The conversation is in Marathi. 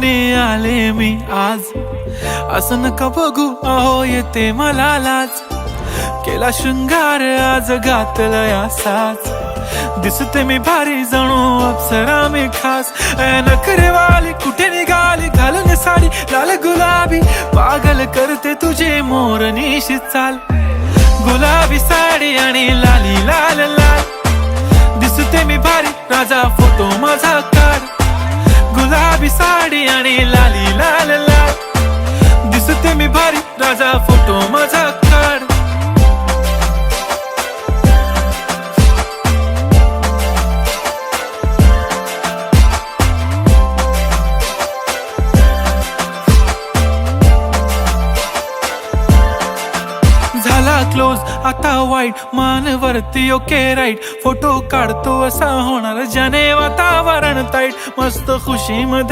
पाहुणे आले मी आज, असं नका बघू अहो येते मला लाज. केला शृंगार आज घातलाय असाच, दिसते मी भारी जणू अप्सरा मी खास. नखरेवाली कुठे निघाली घालून साडी लाल गुलाबी, पागल करते तुझे मोरनीशी चाल. गुलाबी साडी आणि लाली लाल लाल, दिसते मी भारी राजा फोटो माझा काढ. गुलाबी साडी आणि लाली लाल लाल, दिसते मी भारी राजा फोटो माझा काढ. झाला क्लोज आता वाईट, मान वरती ओके राईट. फोटो काढतो असा होणार ज्याने वातावरण ताईट, मस्त खुशी मध्ये